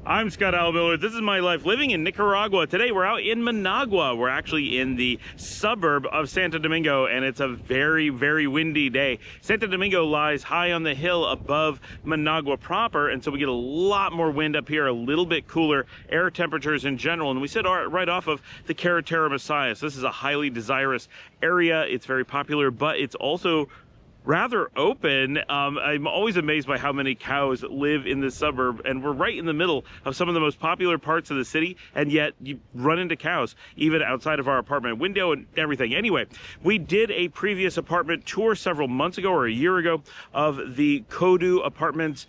I'm Scott Almiller. This is my life living in Nicaragua. Today we're out in Managua. We're actually in the suburb of Santo Domingo, and it's a very, very windy day. Santo Domingo lies high on the hill above Managua proper, and so we get a lot more wind up here, a little bit cooler air temperatures in general, and we sit right off of the Carretera Messiah. So this is a highly desirous area. It's very popular, but it's also rather open. I'm always amazed by how many cows live in this suburb, and we're right in the middle of some of the most popular parts of the city, and yet you run into cows even outside of our apartment window and everything. Anyway, we did a previous apartment tour several months ago or a year ago of the Kodu apartments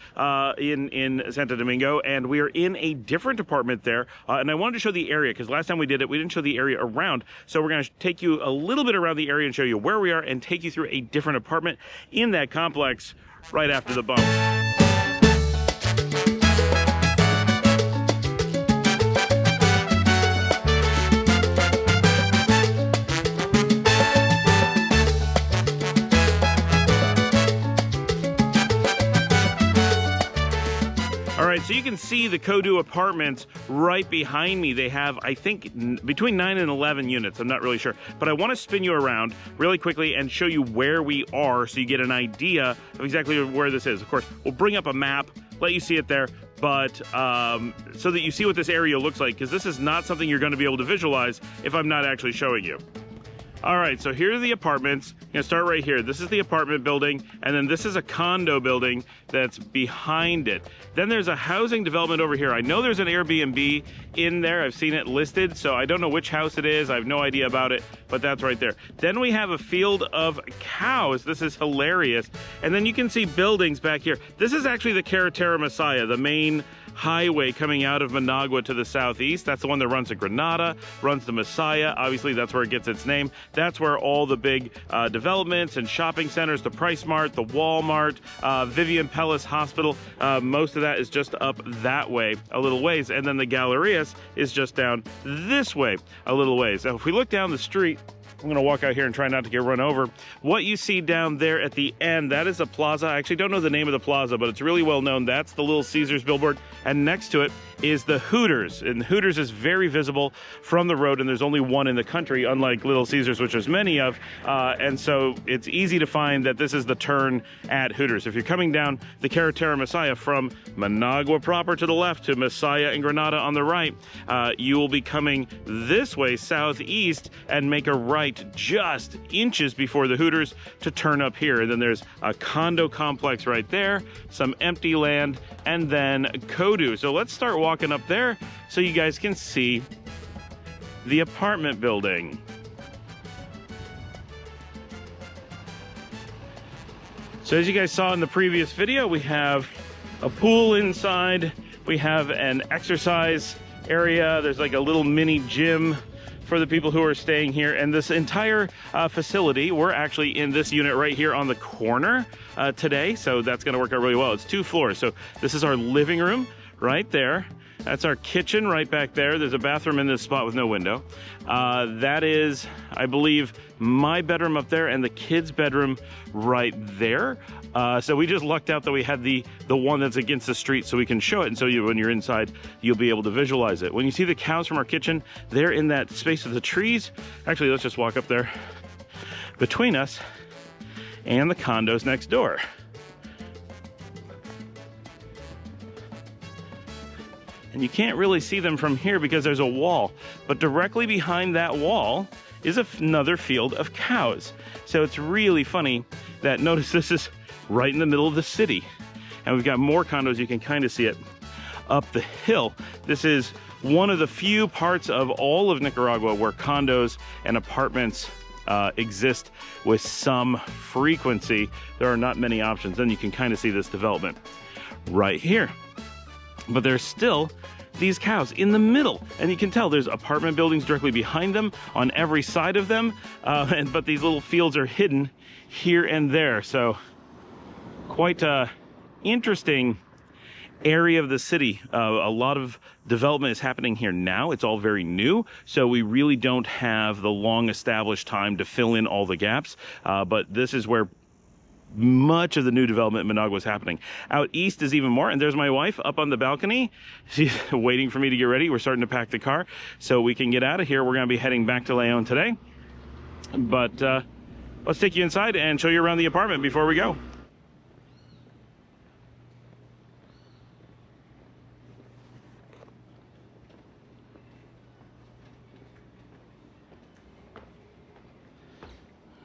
in Santo Domingo, and we are in a different apartment there, and I wanted to show the area because last time we did it, we didn't show the area around, so we're going to take you a little bit around the area and show you where we are and take you through a different apartment in that complex right after the bump. All right, so you can see the Kodu apartments right behind me. They have, I think, between 9 and 11 units. I'm not really sure. But I want to spin you around really quickly and show you where we are so you get an idea of exactly where this is. Of course, we'll bring up a map, let you see it there, but so that you see what this area looks like, because this is not something you're going to be able to visualize if I'm not actually showing you. All right, so here are the apartments. I'm gonna start right here. This is the apartment building, and then this is a condo building that's behind it. Then there's a housing development over here. I know there's an Airbnb in there. I've seen it listed, so I don't know which house it is. I have no idea about it, but that's right there. Then we have a field of cows. This is hilarious. And then you can see buildings back here. This is actually the Carretera Messiah, the main highway coming out of Managua to the southeast. That's the one that runs to Granada, runs to Messiah. Obviously, that's where it gets its name. That's where all the big developments and shopping centers, the Price Mart, the Walmart, Vivian Palace Hospital, most of that is just up that way a little ways. And then the Gallerias is just down this way a little ways. Now, if we look down the street, I'm going to walk out here and try not to get run over. What you see down there at the end, that is a plaza. I actually don't know the name of the plaza, but it's really well known. That's the Little Caesars billboard. And next to it is the Hooters. And Hooters is very visible from the road, and there's only one in the country, unlike Little Caesars, which there's many of. And so it's easy to find that this is the turn at Hooters. If you're coming down the Carretera Messiah from Managua proper to the left to Messiah and Granada on the right, you will be coming this way southeast and make a right just inches before the Hooters to turn up here. And then there's a condo complex right there, some empty land, and then Kodu. So let's start walking up there so you guys can see the apartment building. So as you guys saw in the previous video, we have a pool inside, we have an exercise area, there's like a little mini gym for the people who are staying here, and this entire facility, we're actually in this unit right here on the corner today, so that's going to work out really well. It's 2 floors, so this is our living room right there. That's our kitchen right back there. There's a bathroom in this spot with no window. That is, I believe, my bedroom up there and the kids' bedroom right there. So we just lucked out that we had the one that's against the street so we can show it. And so when you're inside, you'll be able to visualize it. When you see the cows from our kitchen, they're in that space of the trees. Actually, let's just walk up there between us and the condos next door. And you can't really see them from here because there's a wall, but directly behind that wall is another field of cows. So it's really funny that, notice this is right in the middle of the city, and we've got more condos. You can kind of see it up the hill. This is one of the few parts of all of Nicaragua where condos and apartments exist with some frequency. There are not many options. Then you can kind of see this development right here. But there's still these cows in the middle, and you can tell there's apartment buildings directly behind them on every side of them, but these little fields are hidden here and there. So quite a interesting area of the city. A lot of development is happening here now. It's all very new, so we really don't have the long established time to fill in all the gaps, but this is where much of the new development in Managua is happening. Out east is even more, and there's my wife up on the balcony. She's waiting for me to get ready. We're starting to pack the car so we can get out of here. We're gonna be heading back to Leon today. But let's take you inside and show you around the apartment before we go.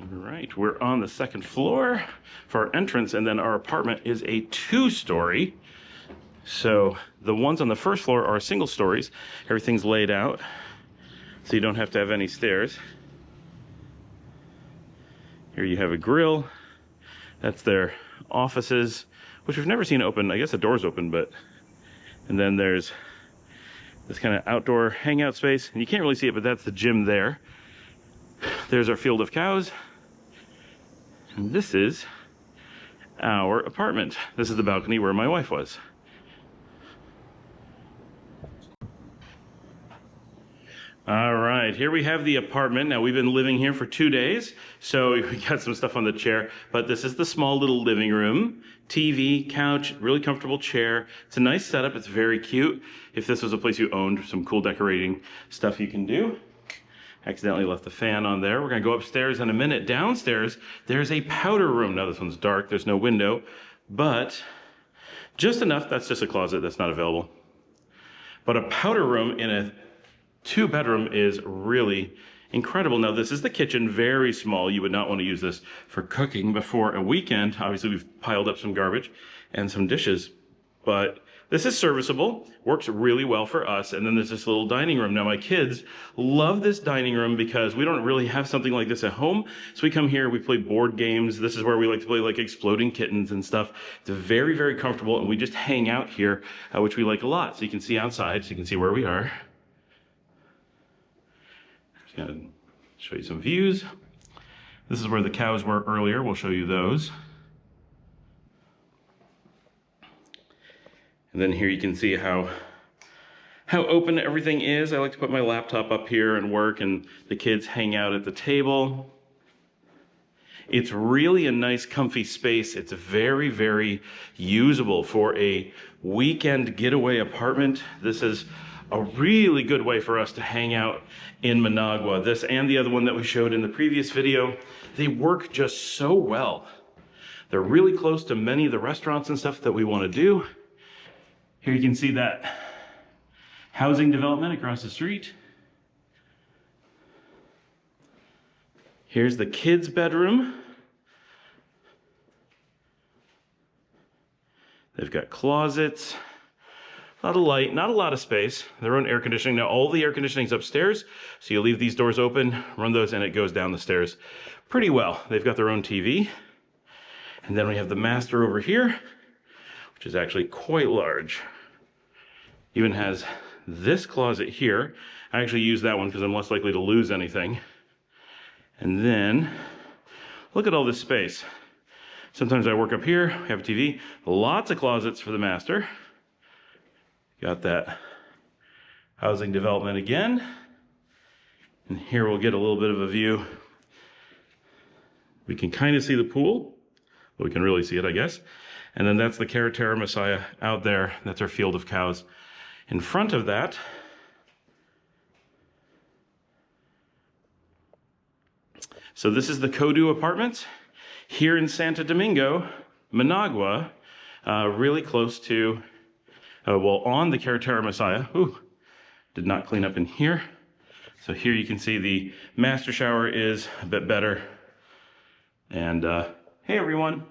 All right, we're on the second floor for our entrance, and then our apartment is a 2-story. So the ones on the first floor are single stories. Everything's laid out, so you don't have to have any stairs. Here you have a grill. That's their offices, which we've never seen open. I guess the door's open, but... And then there's this kind of outdoor hangout space. And you can't really see it, but that's the gym there. There's our field of cows. And this is our apartment. This is the balcony where my wife was. All right, here we have the apartment. Now, we've been living here for 2 days, so we got some stuff on the chair, but this is the small little living room. TV, couch, really comfortable chair. It's a nice setup. It's very cute. If this was a place you owned, some cool decorating stuff you can do. Accidentally left the fan on there. We're gonna go upstairs in a minute. Downstairs, there's a powder room. Now this one's dark, there's no window, but just enough. That's just a closet that's not available. But a powder room in a 2-bedroom is really incredible. Now this is the kitchen, very small. You would not want to use this for cooking before a weekend. Obviously we've piled up some garbage and some dishes, but this is serviceable, works really well for us. And then there's this little dining room. Now my kids love this dining room because we don't really have something like this at home. So we come here, we play board games. This is where we like to play like exploding kittens and stuff. It's very, very comfortable, and we just hang out here, which we like a lot. So you can see outside, so you can see where we are. Just gonna show you some views. This is where the cows were earlier. We'll show you those. And then here you can see how open everything is. I like to put my laptop up here and work, and the kids hang out at the table. It's really a nice, comfy space. It's very, very usable for a weekend getaway apartment. This is a really good way for us to hang out in Managua. This and the other one that we showed in the previous video, they work just so well. They're really close to many of the restaurants and stuff that we want to do. Here you can see that housing development across the street. Here's the kids' bedroom. They've got closets, a lot of light, not a lot of space, their own air conditioning. Now all the air conditioning's upstairs, so you leave these doors open, run those, and it goes down the stairs pretty well. They've got their own TV. And then we have the master over here, which is actually quite large. Even has this closet here. I actually use that one because I'm less likely to lose anything. And then look at all this space. Sometimes I work up here, I have a TV, lots of closets for the master. Got that housing development again. And here we'll get a little bit of a view. We can kind of see the pool. Well, we can really see it, I guess. And then that's the Carretera Messiah out there. That's our field of cows. In front of that, so this is the Kodu apartments here in Santo Domingo, Managua, really close to, well, on the Carretera Messiah. Ooh, did not clean up in here. So here you can see the master shower is a bit better. And hey everyone.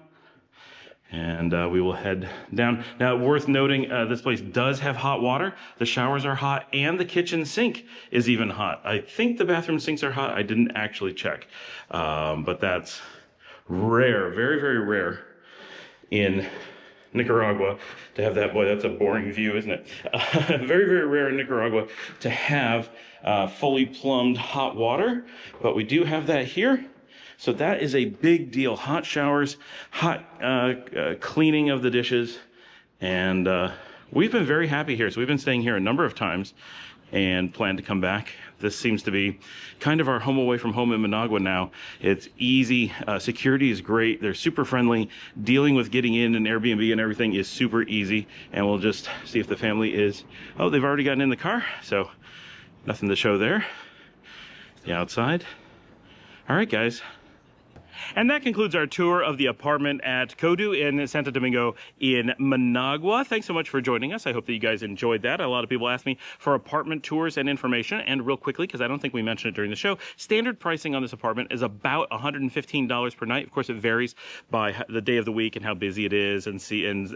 And we will head down. Now, worth noting, this place does have hot water. The showers are hot, and the kitchen sink is even hot. I think the bathroom sinks are hot. I didn't actually check, but that's rare, very, very rare in Nicaragua to have that. Boy, that's a boring view, isn't it? Very, very rare in Nicaragua to have fully plumbed hot water, but we do have that here. So that is a big deal. Hot showers, hot cleaning of the dishes. And we've been very happy here. So we've been staying here a number of times. and plan to come back. This seems to be kind of our home away from home in Managua now. It's easy. Security is great. They're super friendly. Dealing with getting in an Airbnb and everything is super easy. And we'll just see if the family is... Oh, they've already gotten in the car, so nothing to show there. The outside. All right, guys. And that concludes our tour of the apartment at Kodu in Santo Domingo in Managua. Thanks so much for joining us. I hope that you guys enjoyed that. A lot of people asked me for apartment tours and information. And real quickly, because I don't think we mentioned it during the show, standard pricing on this apartment is about $115 per night. Of course, it varies by the day of the week and how busy it is and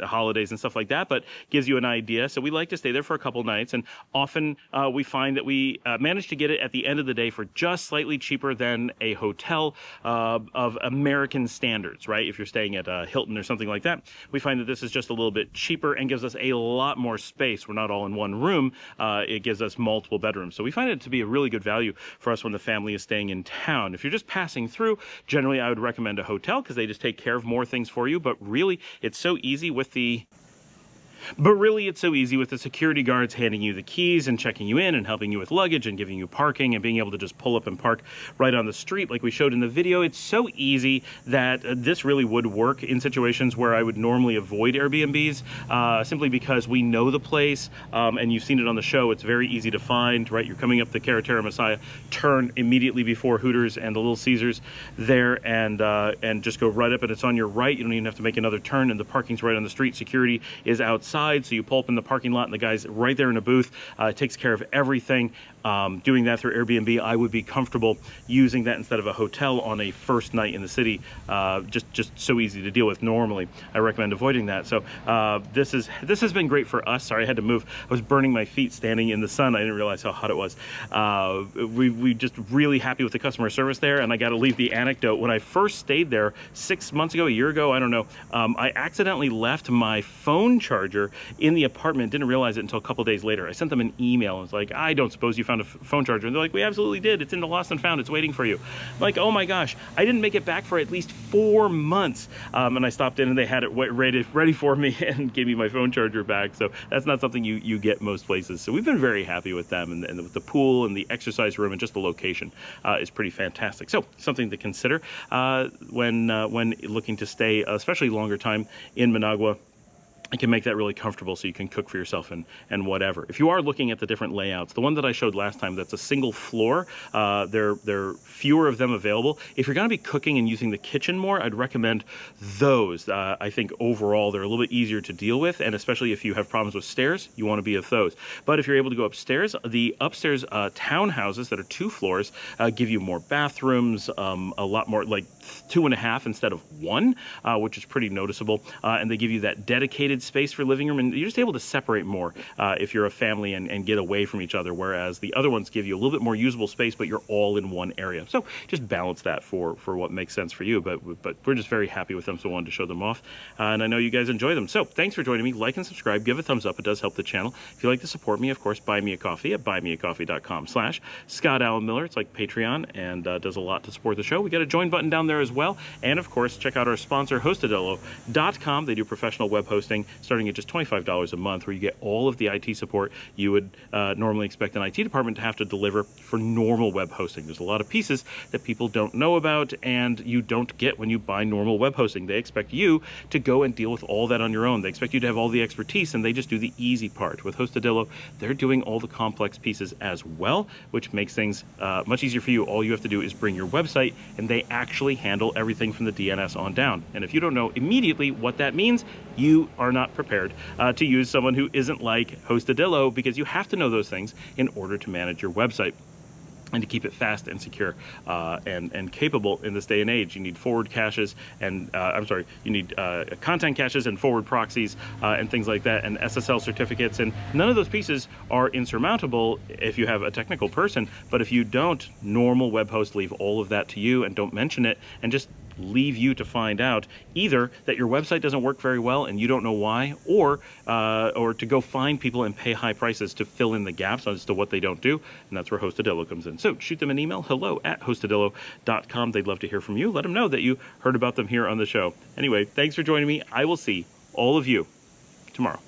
holidays and stuff like that, but gives you an idea. So we like to stay there for a couple nights. And often we find that we manage to get it at the end of the day for just slightly cheaper than a hotel of American standards, right? If you're staying at Hilton or something like that, we find that this is just a little bit cheaper and gives us a lot more space. We're not all in one room. It gives us multiple bedrooms. So we find it to be a really good value for us when the family is staying in town. If you're just passing through, generally I would recommend a hotel because they just take care of more things for you. But really, it's so easy with the security guards handing you the keys and checking you in and helping you with luggage and giving you parking and being able to just pull up and park right on the street like we showed in the video. It's so easy that this really would work in situations where I would normally avoid Airbnbs simply because we know the place and you've seen it on the show. It's very easy to find, right? You're coming up the Carretera Messiah, turn immediately before Hooters and the Little Caesars there and just go right up and it's on your right. You don't even have to make another turn and the parking's right on the street. Security is outside. So you pull up in the parking lot and the guy's right there in a booth, takes care of everything. Doing that through Airbnb, I would be comfortable using that instead of a hotel on a first night in the city. Just so easy to deal with normally. I recommend avoiding that. So this has been great for us. Sorry, I had to move. I was burning my feet standing in the sun. I didn't realize how hot it was. We just really happy with the customer service there. And I got to leave the anecdote. When I first stayed there 6 months ago, a year ago, I don't know, I accidentally left my phone charger in the apartment. Didn't realize it until a couple days later. I sent them an email. It's like, I don't suppose you found a phone charger. And they're like, we absolutely did. It's in the lost and found. It's waiting for you. I'm like, oh my gosh, I didn't make it back for at least 4 months. And I stopped in and they had it ready for me and gave me my phone charger back. So that's not something you get most places. So we've been very happy with them and with the pool and the exercise room and just the location is pretty fantastic. So something to consider when looking to stay, especially longer time in Managua. I can make that really comfortable so you can cook for yourself and whatever. If you are looking at the different layouts, the one that I showed last time, that's a single floor, there are fewer of them available. If you're going to be cooking and using the kitchen more, I'd recommend those. I think overall they're a little bit easier to deal with, and especially if you have problems with stairs, you want to be of those. But if you're able to go upstairs, the upstairs townhouses that are 2 floors give you more bathrooms, a lot more, like 2.5 instead of 1, which is pretty noticeable. And they give you that dedicated space for living room, and you're just able to separate more if you're a family and get away from each other, whereas the other ones give you a little bit more usable space, but you're all in one area. So just balance that for what makes sense for you, but we're just very happy with them, so I wanted to show them off, and I know you guys enjoy them. So thanks for joining me. Like and subscribe, give a thumbs up. It does help the channel. If you'd like to support me, of course, buy me a coffee at buymeacoffee.com/Scott Allen Miller. It's like Patreon and does a lot to support the show. We got a join button down there as well, and of course check out our sponsor Hostadello.com. They do professional web hosting starting at just $25 a month, where you get all of the IT support you would normally expect an IT department to have to deliver for normal web hosting. There's a lot of pieces that people don't know about and you don't get when you buy normal web hosting. They expect you to go and deal with all that on your own. They expect you to have all the expertise, and they just do the easy part. With Hostadello, they're doing all the complex pieces as well, which makes things much easier for you. All you have to do is bring your website, and they actually handle everything from the DNS on down. And if you don't know immediately what that means, you are not prepared to use someone who isn't like Hostadello, because you have to know those things in order to manage your website and to keep it fast and secure and capable in this day and age. You need forward caches and you need content caches and forward proxies and things like that, and SSL certificates, and none of those pieces are insurmountable if you have a technical person. But if you don't, normal web hosts leave all of that to you and don't mention it, and just leave you to find out either that your website doesn't work very well and you don't know why, or to go find people and pay high prices to fill in the gaps as to what they don't do. And that's where Hostadello comes in. So shoot them an email, hello@hostadello.com. They'd love to hear from you. Let them know that you heard about them here on the show. Anyway, thanks for joining me. I will see all of you tomorrow.